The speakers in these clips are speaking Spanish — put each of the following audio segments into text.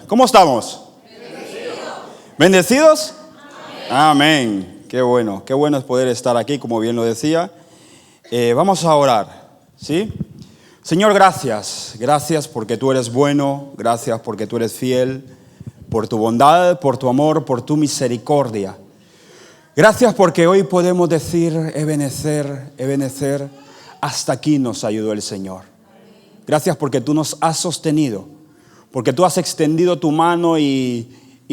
¿Cómo estamos? ¿Bendecidos? Amén. Qué bueno es poder estar aquí, como bien lo decía. Vamos a orar, ¿sí? Señor, gracias porque tú eres bueno, gracias porque tú eres fiel, por tu bondad, por tu amor, por tu misericordia. Gracias porque hoy podemos decir, Ebenezer, hasta aquí nos ayudó el Señor. Gracias porque tú nos has sostenido, porque tú has extendido tu mano y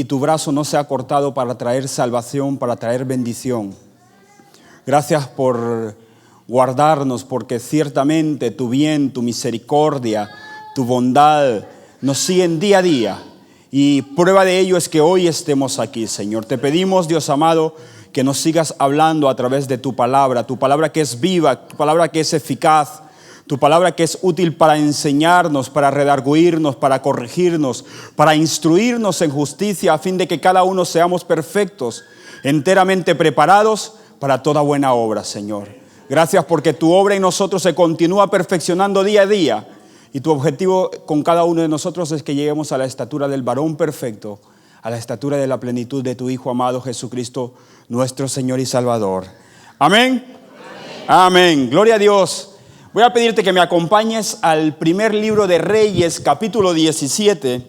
tu brazo no se ha cortado para traer salvación, para traer bendición. Gracias por guardarnos, porque ciertamente tu bien, tu misericordia, tu bondad nos siguen día a día. Y prueba de ello es que hoy estemos aquí, Señor. Te pedimos, Dios amado, que nos sigas hablando a través de tu palabra que es viva, tu palabra que es eficaz, tu palabra que es útil para enseñarnos, para redarguirnos, para corregirnos, para instruirnos en justicia, a fin de que cada uno seamos perfectos, enteramente preparados para toda buena obra, Señor. Gracias porque tu obra en nosotros se continúa perfeccionando día a día, y tu objetivo con cada uno de nosotros es que lleguemos a la estatura del varón perfecto, a la estatura de la plenitud de tu Hijo amado Jesucristo, nuestro Señor y Salvador. Amén. Amén. Gloria a Dios. Voy a pedirte que me acompañes al primer libro de Reyes, capítulo 17.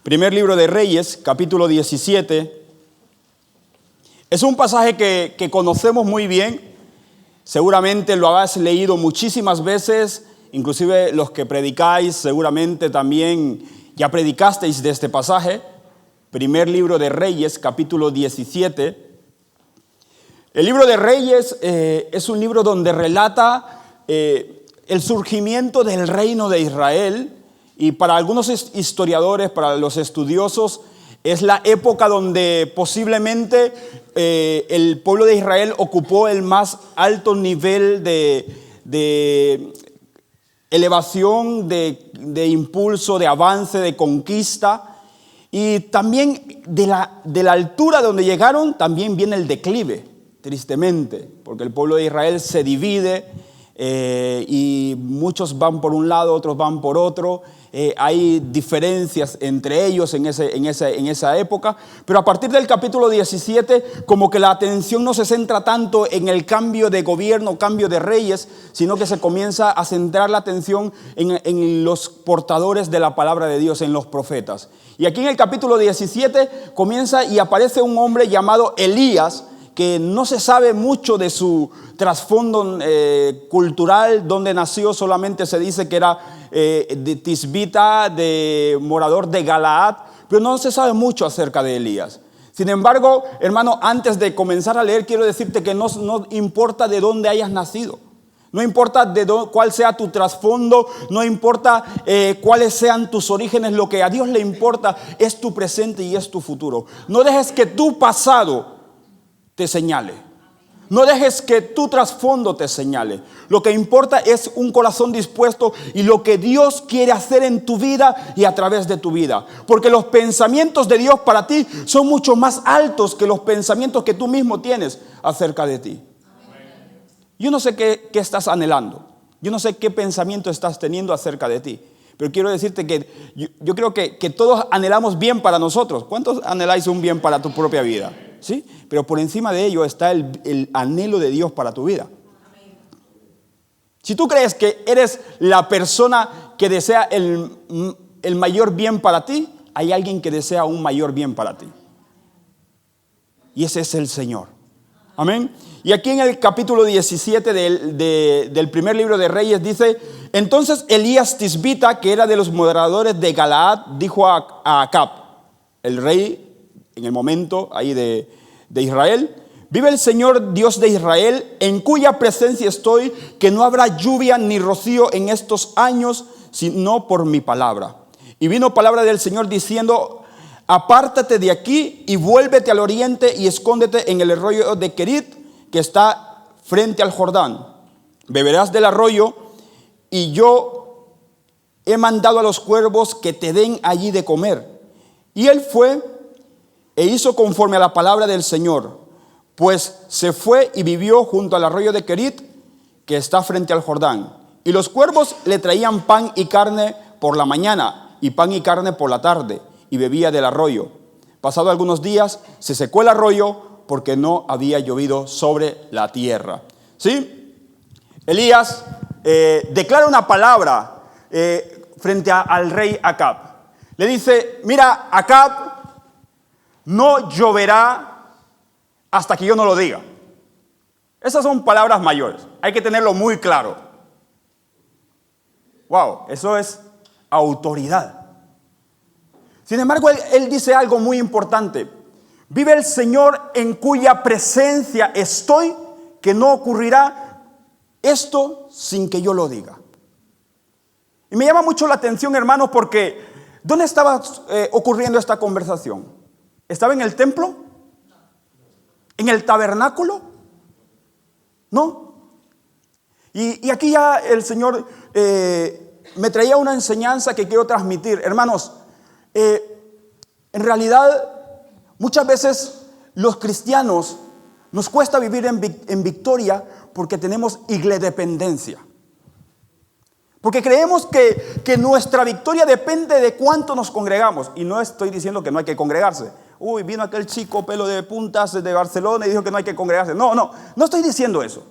Primer libro de Reyes, capítulo 17. Es un pasaje que conocemos muy bien. Seguramente lo habéis leído muchísimas veces. Inclusive los que predicáis seguramente también ya predicasteis de este pasaje. Primer libro de Reyes, capítulo 17. El libro de Reyes es un libro donde relata el surgimiento del reino de Israel, y para algunos historiadores, para los estudiosos, es la época donde posiblemente el pueblo de Israel ocupó el más alto nivel de elevación, de impulso, de avance, de conquista, y también de la altura donde llegaron también viene el declive. Tristemente, porque el pueblo de Israel se divide y muchos van por un lado, otros van por otro. Hay diferencias entre ellos en esa época, pero a partir del capítulo 17 como que la atención no se centra tanto en el cambio de gobierno, cambio de reyes, sino que se comienza a centrar la atención en los portadores de la palabra de Dios, en los profetas. Y aquí en el capítulo 17 comienza y aparece un hombre llamado Elías, que no se sabe mucho de su trasfondo cultural, donde nació. Solamente se dice que era de Tisbita, de morador de Galaad, pero no se sabe mucho acerca de Elías. Sin embargo, hermano, antes de comenzar a leer, quiero decirte que no importa de dónde hayas nacido. No importa cuál sea tu trasfondo, no importa cuáles sean tus orígenes, lo que a Dios le importa es tu presente y es tu futuro. No dejes que tu pasado te señale. No dejes que tu trasfondo te señale. Lo que importa es un corazón dispuesto y lo que Dios quiere hacer en tu vida y a través de tu vida. Porque los pensamientos de Dios para ti son mucho más altos que los pensamientos que tú mismo tienes acerca de ti. Yo no sé qué estás anhelando. Yo no sé qué pensamiento estás teniendo acerca de ti. Pero quiero decirte que yo creo que todos anhelamos bien para nosotros. ¿Cuántos anheláis un bien para tu propia vida? ¿Sí? Pero por encima de ello está el anhelo de Dios para tu vida. Si tú crees que eres la persona que desea el mayor bien para ti, hay alguien que desea un mayor bien para ti. Y ese es el Señor. Amén. Y aquí en el capítulo 17 del primer libro de Reyes dice: entonces Elías Tisbita, que era de los moradores de Galaad, dijo a Acab, el rey en el momento ahí de Israel: vive el Señor Dios de Israel, en cuya presencia estoy, que no habrá lluvia ni rocío en estos años, sino por mi palabra. Y vino palabra del Señor diciendo: apártate de aquí y vuélvete al oriente y escóndete en el arroyo de Kerit, que está frente al Jordán. Beberás del arroyo, y yo he mandado a los cuervos que te den allí de comer. Y él fue e hizo conforme a la palabra del Señor, pues se fue y vivió junto al arroyo de Kerit, que está frente al Jordán. Y los cuervos le traían pan y carne por la mañana, y pan y carne por la tarde, y bebía del arroyo. Pasado algunos días, se secó el arroyo porque no había llovido sobre la tierra. ¿Sí? Elías declara una palabra frente al rey Acab. Le dice, mira, Acab, no lloverá hasta que yo no lo diga. Esas son palabras mayores. Hay que tenerlo muy claro. Wow, eso es autoridad. Sin embargo, él dice algo muy importante. Vive el Señor en cuya presencia estoy, que no ocurrirá esto sin que yo lo diga. Y me llama mucho la atención, hermanos, porque ¿dónde estaba ocurriendo esta conversación? ¿Estaba en el templo? ¿En el tabernáculo? ¿No? Y aquí ya el Señor me traía una enseñanza que quiero transmitir. Hermanos, en realidad muchas veces los cristianos nos cuesta vivir en victoria porque tenemos igledependencia. Porque creemos que nuestra victoria depende de cuánto nos congregamos. Y no estoy diciendo que no hay que congregarse. Uy, vino aquel chico pelo de puntas de Barcelona y dijo que no hay que congregarse. No estoy diciendo eso.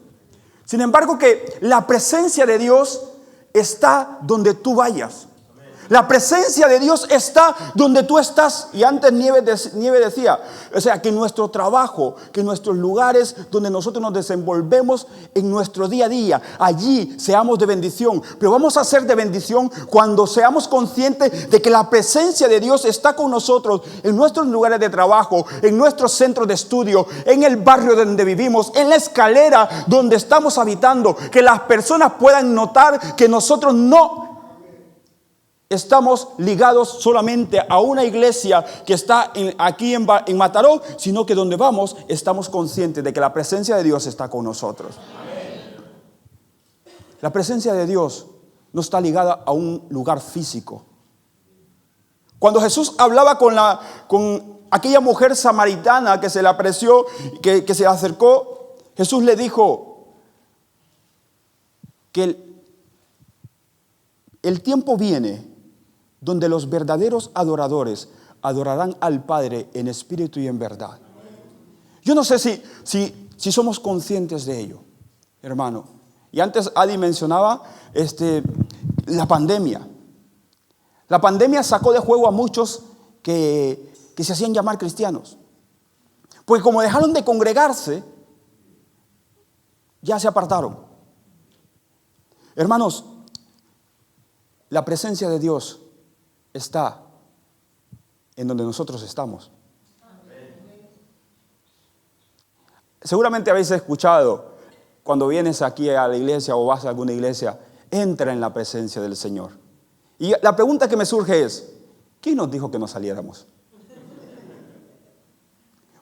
Sin embargo, que la presencia de Dios está donde tú vayas. La presencia de Dios está donde tú estás. Y antes Nieve decía, o sea, que nuestro trabajo, que nuestros lugares donde nosotros nos desenvolvemos en nuestro día a día, allí seamos de bendición. Pero vamos a ser de bendición cuando seamos conscientes de que la presencia de Dios está con nosotros en nuestros lugares de trabajo, en nuestros centros de estudio, en el barrio donde vivimos, en la escalera donde estamos habitando. Que las personas puedan notar que nosotros no estamos ligados solamente a una iglesia que está aquí en Mataró, sino que donde vamos estamos conscientes de que la presencia de Dios está con nosotros. Amén. La presencia de Dios no está ligada a un lugar físico. Cuando Jesús hablaba con aquella mujer samaritana que se le apareció, que se le acercó, Jesús le dijo que el tiempo viene donde los verdaderos adoradores adorarán al Padre en espíritu y en verdad. Yo no sé si somos conscientes de ello, hermano. Y antes Adi mencionaba la pandemia. La pandemia sacó de juego a muchos que se hacían llamar cristianos. Porque como dejaron de congregarse, ya se apartaron. Hermanos, la presencia de Dios está en donde nosotros estamos. Seguramente habéis escuchado cuando vienes aquí a la iglesia o vas a alguna iglesia, entra en la presencia del Señor. Y la pregunta que me surge es, ¿quién nos dijo que no saliéramos?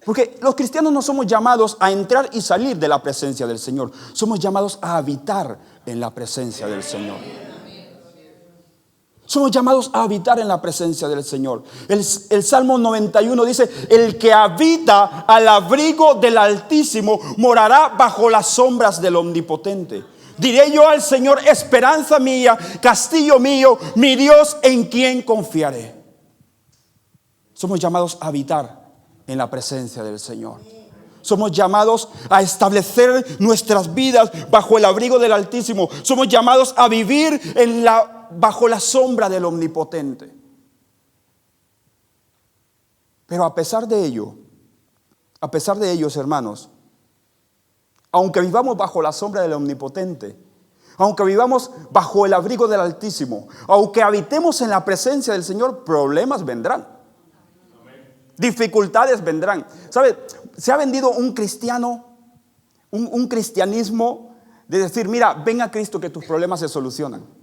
Porque los cristianos no somos llamados a entrar y salir de la presencia del Señor. Somos llamados a habitar en la presencia del Señor. Somos llamados a habitar en la presencia del Señor. El Salmo 91 dice, el que habita al abrigo del Altísimo morará bajo las sombras del Omnipotente. Diré yo al Señor, esperanza mía, castillo mío, mi Dios en quien confiaré. Somos llamados a habitar en la presencia del Señor. Somos llamados a establecer nuestras vidas bajo el abrigo del Altísimo. Somos llamados a vivir bajo la sombra del Omnipotente. Pero a pesar de ellos, hermanos, aunque vivamos bajo la sombra del Omnipotente, aunque vivamos bajo el abrigo del Altísimo, aunque habitemos en la presencia del Señor, problemas vendrán. Dificultades vendrán. ¿Sabe? Se ha vendido un cristianismo de decir, mira, ven a Cristo que tus problemas se solucionan.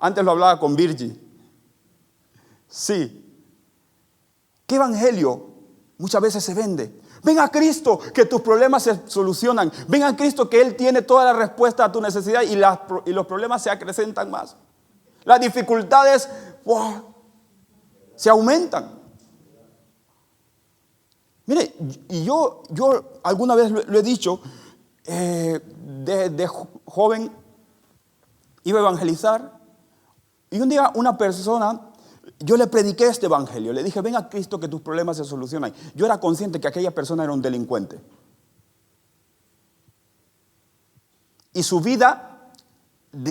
Antes lo hablaba con Virgi. Sí. ¿Qué evangelio muchas veces se vende? Ven a Cristo que tus problemas se solucionan. Ven a Cristo que Él tiene toda la respuesta a tu necesidad y los problemas se acrecentan más. Las dificultades se aumentan. Mire, y yo alguna vez lo he dicho, de joven iba a evangelizar. Y un día una persona, yo le prediqué este evangelio, le dije, ven a Cristo que tus problemas se solucionan. Yo era consciente que aquella persona era un delincuente. Y su vida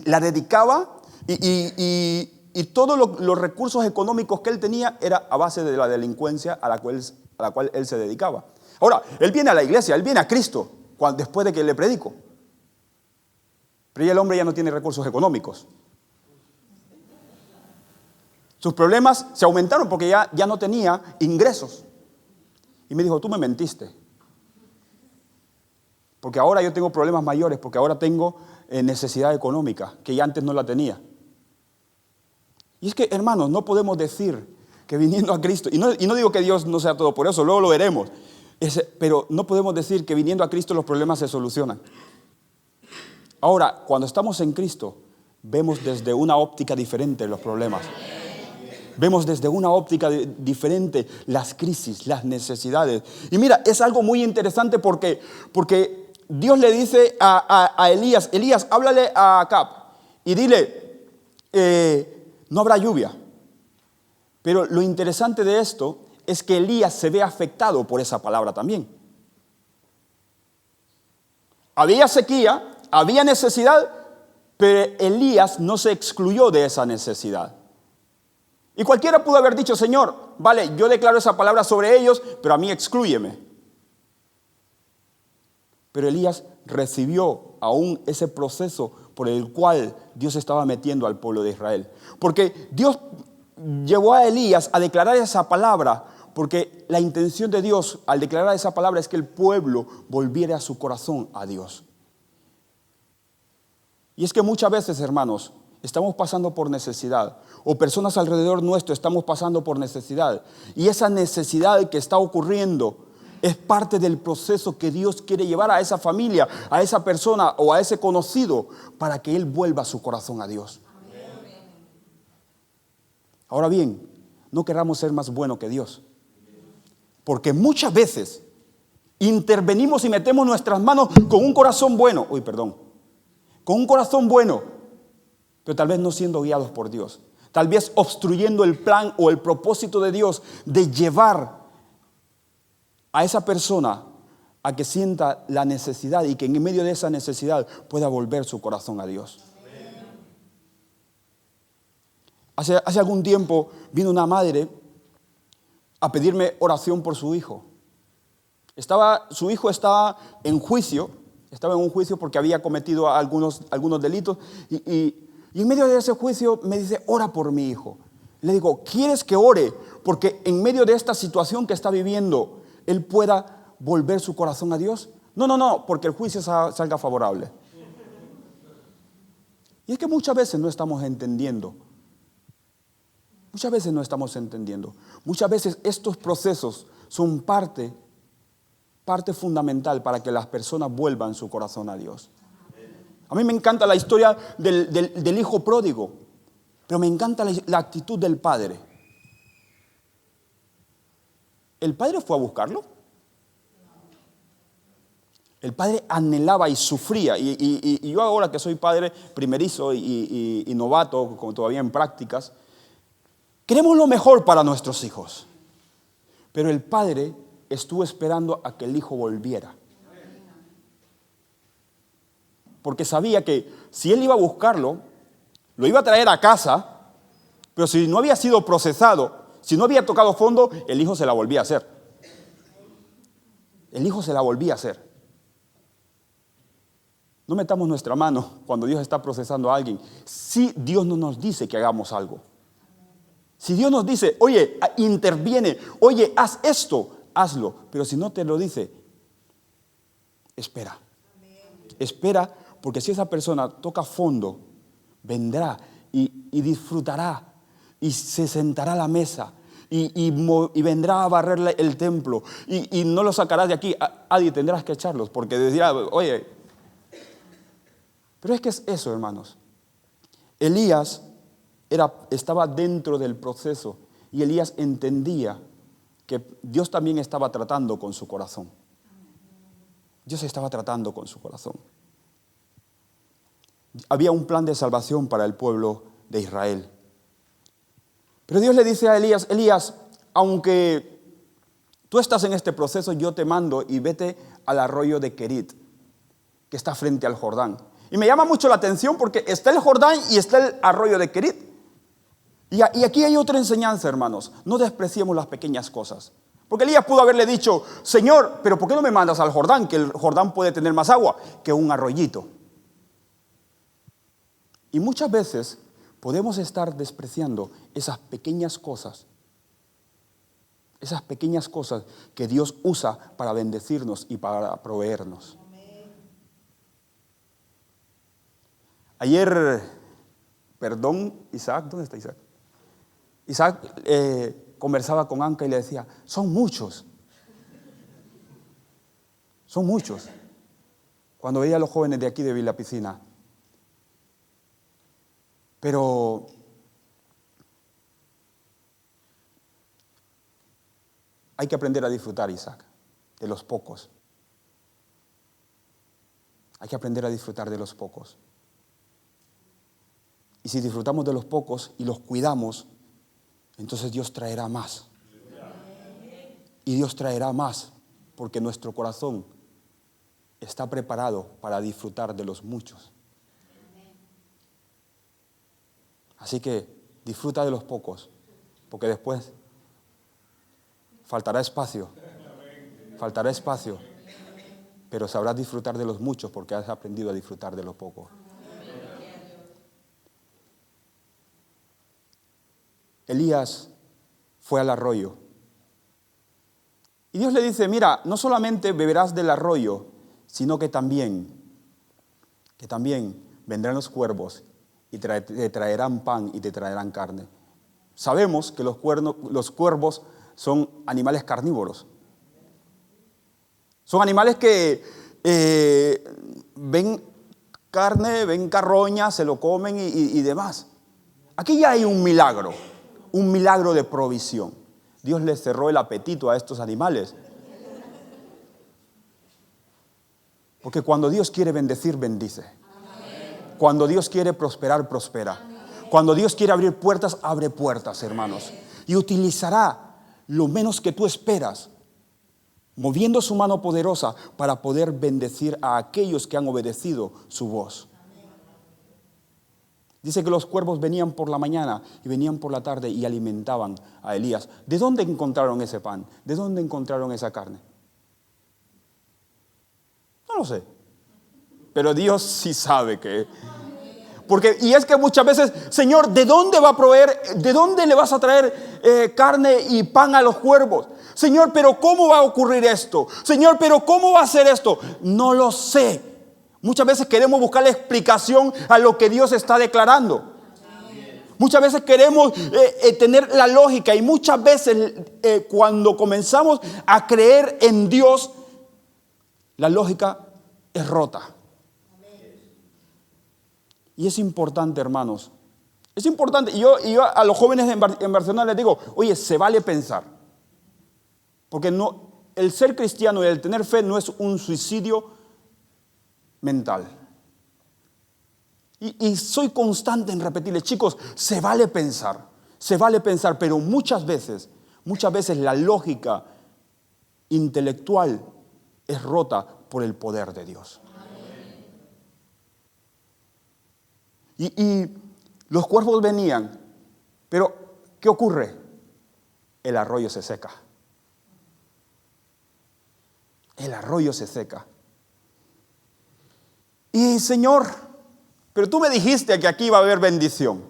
la dedicaba y todos los recursos económicos que él tenía era a base de la delincuencia a la cual él se dedicaba. Ahora, él viene a la iglesia, él viene a Cristo después de que le predico. Pero ya el hombre ya no tiene recursos económicos. Sus problemas se aumentaron porque ya no tenía ingresos. Y me dijo, tú me mentiste. Porque ahora yo tengo problemas mayores, porque ahora tengo necesidad económica, que ya antes no la tenía. Y es que, hermanos, no podemos decir que viniendo a Cristo, y no digo que Dios no sea todo por eso, luego lo veremos, pero no podemos decir que viniendo a Cristo los problemas se solucionan. Ahora, cuando estamos en Cristo, vemos desde una óptica diferente los problemas. Vemos desde una óptica diferente las crisis, las necesidades. Y mira, es algo muy interesante porque Dios le dice a Elías, Elías, háblale a Acab y dile, no habrá lluvia. Pero lo interesante de esto es que Elías se ve afectado por esa palabra también. Había sequía, había necesidad, pero Elías no se excluyó de esa necesidad. Y cualquiera pudo haber dicho, Señor, vale, yo declaro esa palabra sobre ellos, pero a mí exclúyeme. Pero Elías recibió aún ese proceso por el cual Dios estaba metiendo al pueblo de Israel. Porque Dios llevó a Elías a declarar esa palabra, porque la intención de Dios al declarar esa palabra es que el pueblo volviera a su corazón a Dios. Y es que muchas veces, hermanos, estamos pasando por necesidad, o personas alrededor nuestro estamos pasando por necesidad, y esa necesidad que está ocurriendo es parte del proceso que Dios quiere llevar a esa familia, a esa persona o a ese conocido, para que él vuelva su corazón a Dios. Ahora bien, no queramos ser más buenos que Dios, porque muchas veces intervenimos y metemos nuestras manos con un corazón bueno, con un corazón bueno, pero tal vez no siendo guiados por Dios, tal vez obstruyendo el plan o el propósito de Dios de llevar a esa persona a que sienta la necesidad y que en medio de esa necesidad pueda volver su corazón a Dios. Hace algún tiempo vino una madre a pedirme oración por su hijo. Su hijo estaba en juicio, porque había cometido algunos delitos y en medio de ese juicio me dice, ora por mi hijo. Le digo, ¿quieres que ore? Porque en medio de esta situación que está viviendo, él pueda volver su corazón a Dios. No, porque el juicio salga favorable. Y es que muchas veces no estamos entendiendo. Muchas veces estos procesos son parte fundamental para que las personas vuelvan su corazón a Dios. A mí me encanta la historia del hijo pródigo, pero me encanta la actitud del padre. ¿El padre fue a buscarlo? El padre anhelaba y sufría. Y yo ahora que soy padre primerizo y novato, como todavía en prácticas, queremos lo mejor para nuestros hijos. Pero el padre estuvo esperando a que el hijo volviera. Porque sabía que si él iba a buscarlo, lo iba a traer a casa, pero si no había sido procesado, si no había tocado fondo, el hijo se la volvía a hacer. No metamos nuestra mano cuando Dios está procesando a alguien. Si Dios no nos dice que hagamos algo. Si Dios nos dice, oye, interviene, oye, haz esto, hazlo. Pero si no te lo dice, espera. Espera, porque si esa persona toca fondo, vendrá y disfrutará y se sentará a la mesa y vendrá a barrer el templo y no lo sacarás de aquí. Adi, tendrás que echarlos porque decía, oye, pero es que es eso, hermanos. Elías estaba dentro del proceso y Elías entendía que Dios también estaba tratando con su corazón. Dios estaba tratando con su corazón. Había un plan de salvación para el pueblo de Israel. Pero Dios le dice a Elías, Elías, aunque tú estás en este proceso, yo te mando y vete al arroyo de Querit, que está frente al Jordán. Y me llama mucho la atención porque está el Jordán y está el arroyo de Querit. Y aquí hay otra enseñanza, hermanos. No despreciemos las pequeñas cosas. Porque Elías pudo haberle dicho, Señor, pero ¿por qué no me mandas al Jordán? Que el Jordán puede tener más agua que un arroyito. Y muchas veces podemos estar despreciando esas pequeñas cosas. Esas pequeñas cosas que Dios usa para bendecirnos y para proveernos. Ayer, Isaac, ¿dónde está Isaac? Isaac conversaba con Anca y le decía, son muchos. Son muchos. Cuando veía a los jóvenes de aquí de Villa Piscina. Pero hay que aprender a disfrutar, Isaac, de los pocos. Hay que aprender a disfrutar de los pocos. Y si disfrutamos de los pocos y los cuidamos, entonces Dios traerá más. Y Dios traerá más, porque nuestro corazón está preparado para disfrutar de los muchos. Así que disfruta de los pocos, porque después faltará espacio, pero sabrás disfrutar de los muchos porque has aprendido a disfrutar de los pocos. Elías fue al arroyo. Y Dios le dice, mira, no solamente beberás del arroyo, sino que también vendrán los cuervos y te traerán pan y te traerán carne. Sabemos que los cuervos son animales carnívoros. Son animales que ven carne, ven carroña, se lo comen y demás. Aquí ya hay un milagro de provisión. Dios les cerró el apetito a estos animales. Porque cuando Dios quiere bendecir, bendice. Cuando Dios quiere prosperar, prospera. Cuando Dios quiere abrir puertas, abre puertas, hermanos. Y utilizará lo menos que tú esperas, moviendo su mano poderosa para poder bendecir a aquellos que han obedecido su voz. Dice que los cuervos venían por la mañana y venían por la tarde y alimentaban a Elías. ¿De dónde encontraron ese pan? ¿De dónde encontraron esa carne? No lo sé. Pero Dios sí sabe que... Y es que muchas veces, Señor, ¿de dónde va a proveer? ¿De dónde le vas a traer carne y pan a los cuervos? Señor, ¿pero cómo va a ocurrir esto? Señor, ¿pero cómo va a ser esto? No lo sé. Muchas veces queremos buscar la explicación a lo que Dios está declarando. Muchas veces queremos tener la lógica y muchas veces cuando comenzamos a creer en Dios, la lógica es rota. Y es importante, hermanos. Es importante. Y yo a los jóvenes en Barcelona les digo, oye, se vale pensar. Porque el ser cristiano y el tener fe no es un suicidio mental. Y soy constante en repetirles, chicos, se vale pensar, pero muchas veces la lógica intelectual es rota por el poder de Dios. Y los cuervos venían, pero ¿qué ocurre? El arroyo se seca. El arroyo se seca. Y Señor, pero tú me dijiste que aquí iba a haber bendición.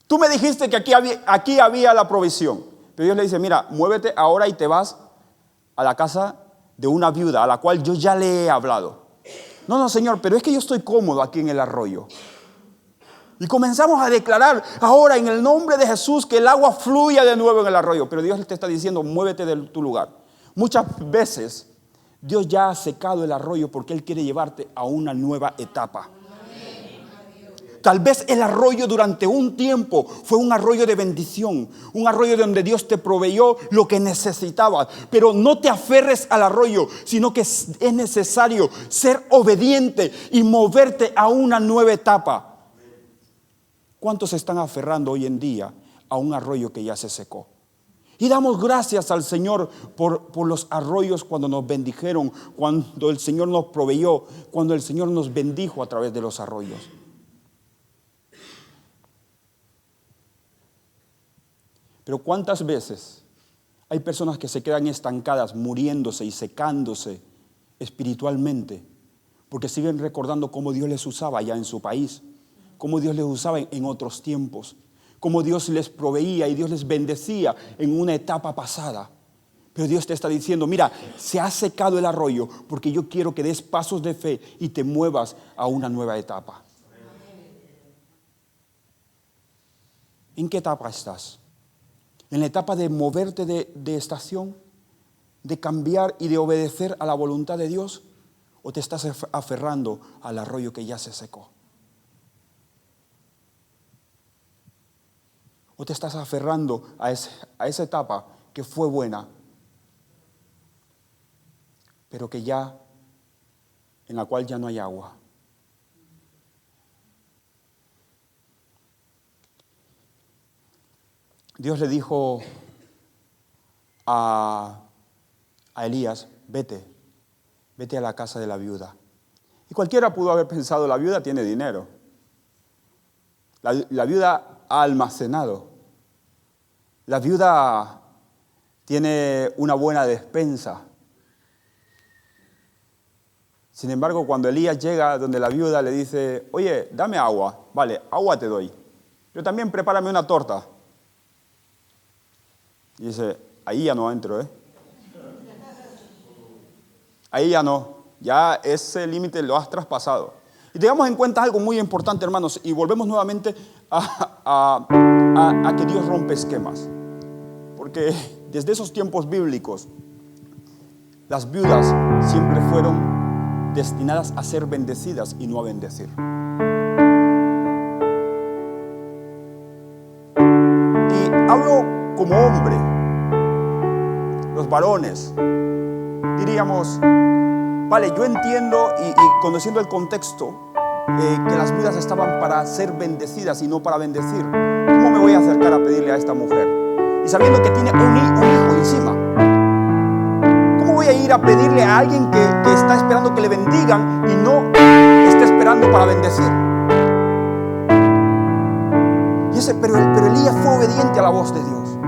Tú me dijiste que aquí había la provisión. Pero Dios le dice, mira, muévete ahora y te vas a la casa de una viuda a la cual yo ya le he hablado. No, Señor, pero es que yo estoy cómodo aquí en el arroyo. Y comenzamos a declarar ahora en el nombre de Jesús que el agua fluya de nuevo en el arroyo. Pero Dios te está diciendo, muévete de tu lugar. Muchas veces Dios ya ha secado el arroyo porque Él quiere llevarte a una nueva etapa. Tal vez el arroyo durante un tiempo fue un arroyo de bendición, un arroyo donde Dios te proveyó lo que necesitabas. Pero no te aferres al arroyo, sino que es necesario ser obediente y moverte a una nueva etapa. ¿Cuántos se están aferrando hoy en día a un arroyo que ya se secó. Y damos gracias al Señor por los arroyos cuando nos bendijeron, cuando el Señor nos proveyó, cuando el Señor nos bendijo a través de los arroyos. Pero ¿cuántas veces hay personas que se quedan estancadas, muriéndose y secándose espiritualmente, porque siguen recordando cómo Dios les usaba allá en su país, cómo Dios les usaba en otros tiempos, cómo Dios les proveía y Dios les bendecía en una etapa pasada? Pero Dios te está diciendo, mira, se ha secado el arroyo porque yo quiero que des pasos de fe y te muevas a una nueva etapa. ¿En qué etapa estás? ¿En la etapa de moverte de estación? ¿De cambiar y de obedecer a la voluntad de Dios? ¿O te estás aferrando al arroyo que ya se secó? ¿O te estás aferrando a esa etapa que fue buena, pero que ya, en la cual ya no hay agua? Dios le dijo a Elías, vete a la casa de la viuda. Y cualquiera pudo haber pensado, la viuda tiene dinero. La viuda ha almacenado. La viuda tiene una buena despensa. Sin embargo, cuando Elías llega donde la viuda le dice, oye, dame agua. Vale, agua te doy. Pero también prepárame una torta. Y dice, ahí ya no entro, Ahí ya no. Ya ese límite lo has traspasado. Y tengamos en cuenta algo muy importante, hermanos, y volvemos nuevamente a que Dios rompe esquemas. Porque desde esos tiempos bíblicos, las viudas siempre fueron destinadas a ser bendecidas y no a bendecir. Y hablo como hombre. Los varones, diríamos, vale, yo entiendo y conociendo el contexto, que las viudas estaban para ser bendecidas y no para bendecir. ¿Cómo me voy a acercar a pedirle a esta mujer? Y sabiendo que tiene un hijo encima, ¿cómo voy a ir a pedirle a alguien que está esperando que le bendigan y no está esperando para bendecir? Pero Elías fue obediente a la voz de Dios.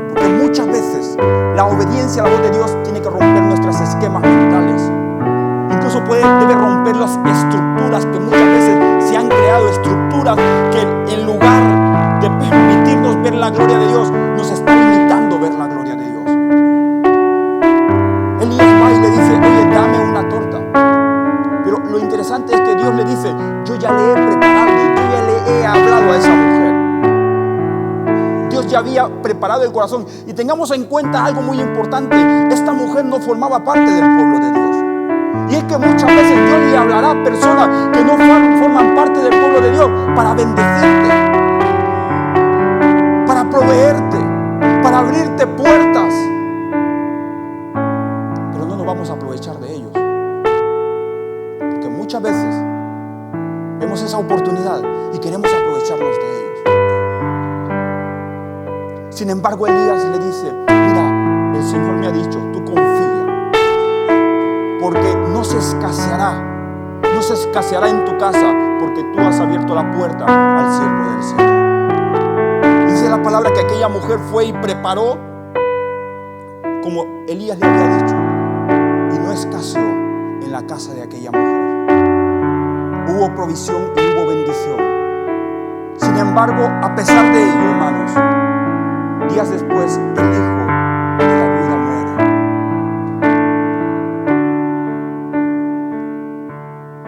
Porque muchas veces la obediencia a la voz de Dios tiene que romper nuestros esquemas mentales. Incluso debe romper las estructuras que muchas veces se han creado, estructuras que en lugar de permitirnos ver la gloria de Dios, nos están limitando ver la gloria de Dios. Elías va y le dice, oye, dame una torta. Pero lo interesante es que Dios le dice, yo ya le he preparado, yo ya le he hablado a esa mujer. Dios ya había preparado el corazón. Y tengamos en cuenta algo muy importante. Esta mujer no formaba parte del pueblo de Dios. Y es que muchas veces Dios le hablará a personas que no forman parte del pueblo de Dios para bendecirte, para proveerte, para abrirte puertas. Pero no nos vamos a aprovechar de ellos. Porque muchas veces vemos esa oportunidad y queremos aprovecharnos de ellos. Sin embargo, Elías le dice, mira, el Señor me ha dicho, tú confía, porque no se escaseará en tu casa, porque tú has abierto la puerta al siervo del Señor. Dice la palabra que aquella mujer fue y preparó como Elías le había dicho, y no escaseó en la casa de aquella mujer. Hubo provisión y hubo bendición. Sin embargo, a pesar de ello, hermanos, días después, el hijo de la viuda muere.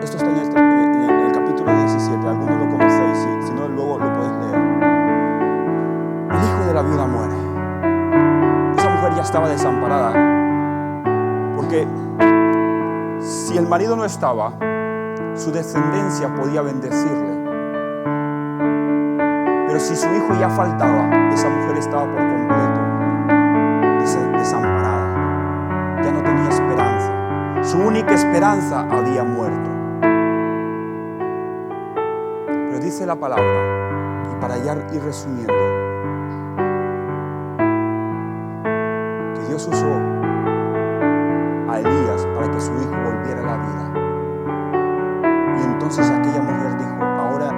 Esto está en el capítulo 17. Algunos lo conocéis, si no, luego lo podéis leer. El hijo de la viuda muere. Esa mujer ya estaba desamparada. Porque si el marido no estaba, su descendencia podía bendecirle. Pero si su hijo ya faltaba, esa mujer estaba por completo desamparada. Ya no tenía esperanza. Su única esperanza había muerto. Pero dice la palabra, y para ya ir resumiendo, Dios usó a Elías para que su hijo volviera a la vida. Y entonces aquella mujer dijo: ahora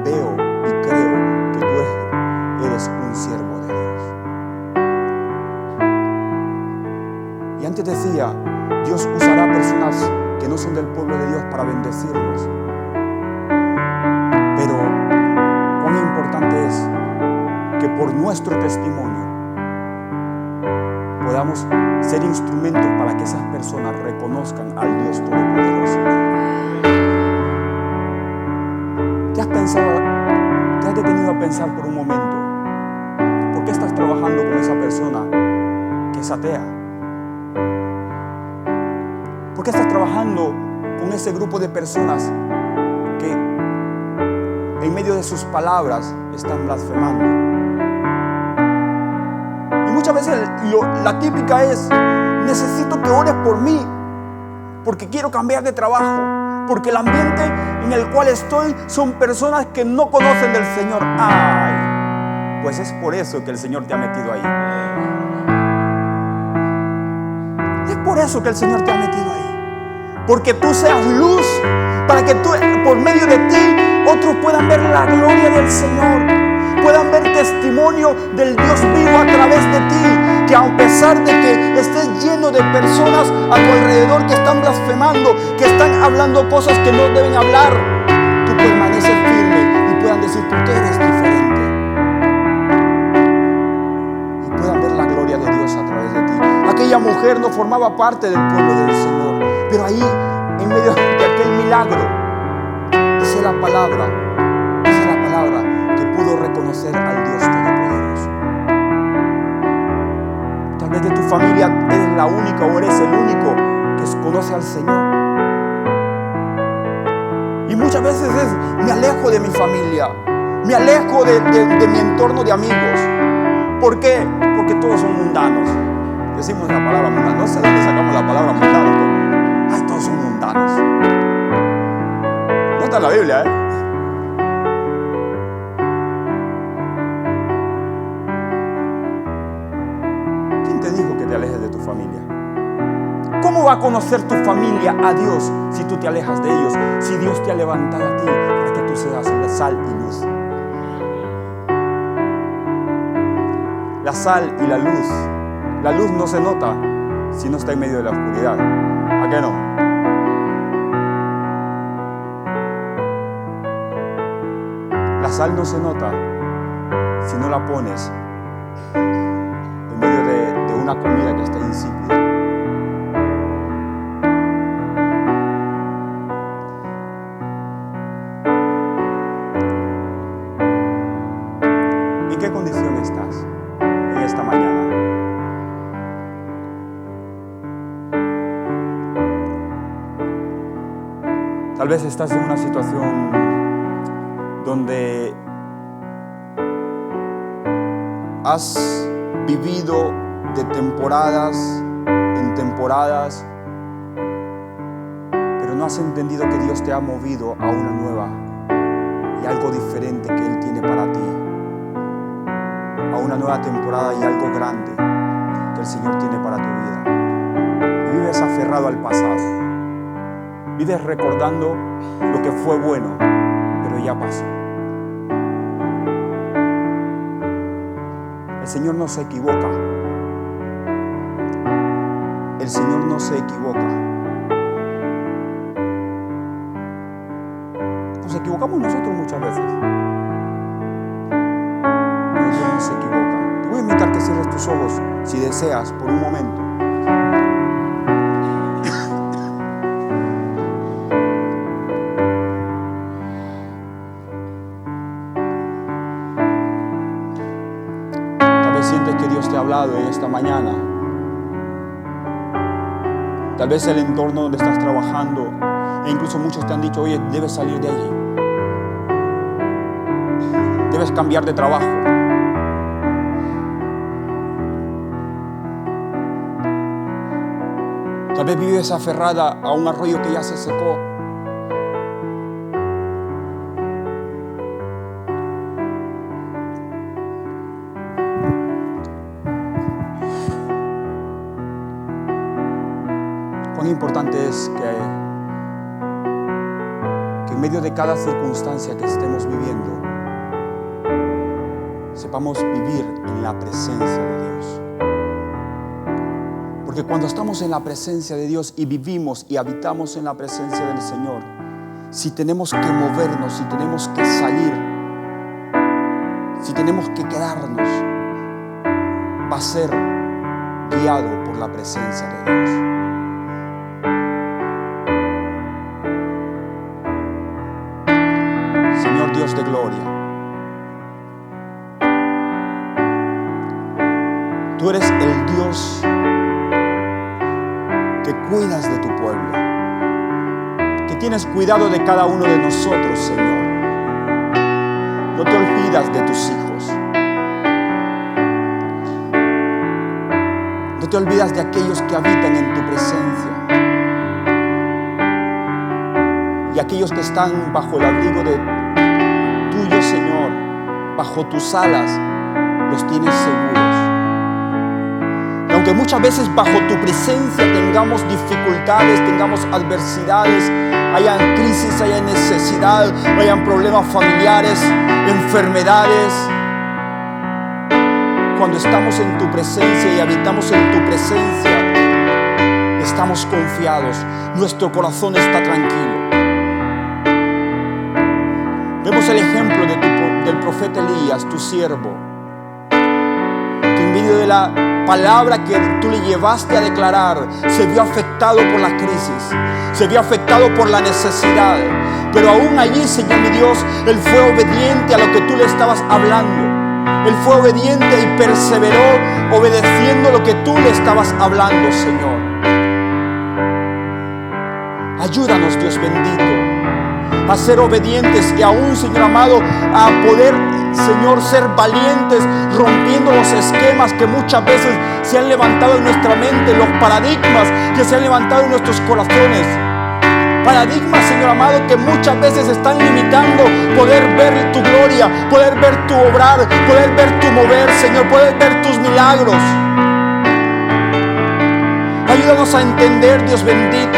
veo y creo que tú eres un siervo de Dios. Y antes decía, Dios usará personas que no son del pueblo de Dios para bendecirnos. Pero cuán importante es que por nuestro testimonio podamos ser instrumentos para que esas personas reconozcan al Dios Todopoderoso. ¿Te has detenido a pensar por un momento por qué estás trabajando con esa persona que es atea? ¿Por qué estás trabajando con ese grupo de personas que en medio de sus palabras están blasfemando? Y muchas veces la típica es: necesito que ores por mí porque quiero cambiar de trabajo, porque el ambiente en el cual estoy son personas que no conocen del Señor. ¡Ay! Pues es por eso que el Señor te ha metido ahí. Es por eso que el Señor te ha metido ahí. Porque tú seas luz, para que tú, por medio de ti, otros puedan ver la gloria del Señor, puedan ver testimonio del Dios vivo a través de ti. Que a pesar de que estés lleno de personas a tu alrededor que están blasfemando, que están hablando cosas que no deben hablar, tú permaneces firme y puedan decir: ¿por qué eres diferente? Y puedan ver la gloria de Dios a través de ti. Aquella mujer no formaba parte del pueblo del Señor, pero ahí, en medio de aquel milagro, dice la palabra que pudo reconocer al Dios Todopoderoso. Tal vez de tu familia eres la única o eres el único que conoce al Señor. Y muchas veces me alejo de mi familia, me alejo de mi entorno de amigos. ¿Por qué? Porque todos son mundanos. Decimos la palabra mundano. No sé de dónde sacamos la palabra mundano, pero todos son mundanos. No está en la Biblia, ¿Quién te dijo que te alejes de tu familia? ¿Cómo va a conocer tu familia a Dios si tú te alejas de ellos? Si Dios te ha levantado a ti para que tú seas la sal y luz. La sal y la luz. La luz no se nota si no está en medio de la oscuridad. ¿A qué no? La sal no se nota si no la pones en medio de una comida que está insípida. ¿En qué condición estás en esta mañana? Tal vez estás en una situación donde has vivido de temporadas en temporadas, pero no has entendido que Dios te ha movido a una nueva y algo diferente que Él tiene para ti, a una nueva temporada y algo grande que el Señor tiene para tu vida. Y vives aferrado al pasado, vives recordando lo que fue bueno, pero ya pasó. El Señor no se equivoca. El Señor no se equivoca. Nos equivocamos nosotros muchas veces, pero Dios no se equivoca. Te voy a invitar que cierres tus ojos, si deseas, por un momento. Sientes que Dios te ha hablado en esta mañana. Tal vez el entorno donde estás trabajando, e incluso muchos te han dicho: oye, debes salir de allí, debes cambiar de trabajo. Tal vez vives aferrada a un arroyo que ya se secó. cuán importante es que en medio de cada circunstancia que estemos viviendo, sepamos vivir en la presencia de Dios. Porque cuando estamos en la presencia de Dios y vivimos y habitamos en la presencia del Señor, si tenemos que movernos, si tenemos que salir, si tenemos que quedarnos, va a ser guiado por la presencia de Dios. Señor Dios de gloria, tú eres el Dios que cuidas de tu pueblo, que tienes cuidado de cada uno de nosotros, Señor. No te olvidas de tus hijos. No te olvidas de aquellos que habitan en tu presencia y aquellos que están bajo el abrigo de tuyo, Señor, bajo tus alas, los tienes seguros. Y aunque muchas veces bajo tu presencia tengamos dificultades, tengamos adversidades, hayan crisis, hayan necesidad, hayan problemas familiares, enfermedades, cuando estamos en tu presencia y habitamos en tu presencia, estamos confiados, nuestro corazón está tranquilo. Vemos el ejemplo del profeta Elías, tu siervo, que en medio de la palabra que tú le llevaste a declarar, se vio afectado por la crisis, se vio afectado por la necesidad, pero aún allí, Señor mi Dios, Él fue obediente a lo que tú le estabas hablando. Él fue obediente y perseveró obedeciendo lo que tú le estabas hablando, Señor. Ayúdanos, Dios bendito, a ser obedientes y aún, Señor amado, a poder, Señor, ser valientes, rompiendo los esquemas que muchas veces se han levantado en nuestra mente, los paradigmas que se han levantado en nuestros corazones. Paradigmas, Señor amado, que muchas veces están limitando poder ver tu gloria, poder ver tu obrar, poder ver tu mover, Señor, poder ver tus milagros. Ayúdanos a entender, Dios bendito,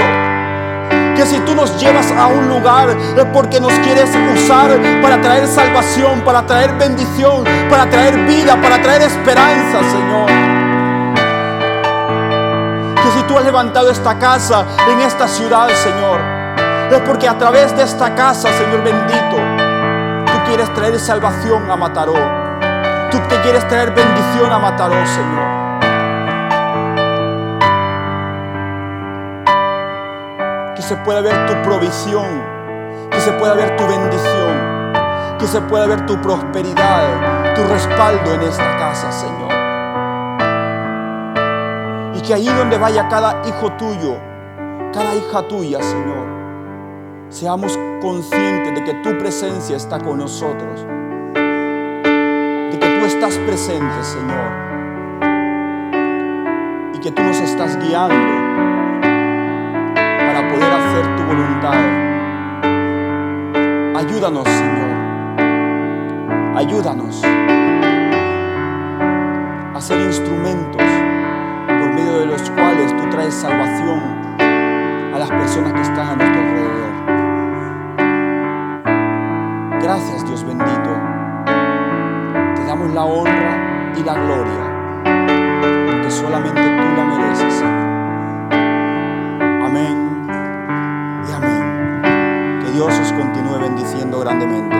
que si tú nos llevas a un lugar es porque nos quieres usar para traer salvación, para traer bendición, para traer vida, para traer esperanza, Señor. Que si tú has levantado esta casa en esta ciudad, Señor, es porque a través de esta casa, Señor bendito, tú quieres traer salvación a Mataró. Tú te quieres traer bendición a Mataró, Señor. Que se pueda ver tu provisión, que se pueda ver tu bendición, que se pueda ver tu prosperidad, tu respaldo en esta casa, Señor. Y que allí donde vaya cada hijo tuyo, cada hija tuya, Señor, seamos conscientes de que tu presencia está con nosotros, de que tú estás presente, Señor, y que tú nos estás guiando para poder hacer tu voluntad. Ayúdanos, Señor, ayúdanos a ser instrumentos por medio de los cuales tú traes salvación a las personas que están a nuestro alrededor. Gracias, Dios bendito. Te damos la honra y la gloria, porque solamente tú la mereces, Señor. Amén y amén. Que Dios os continúe bendiciendo grandemente.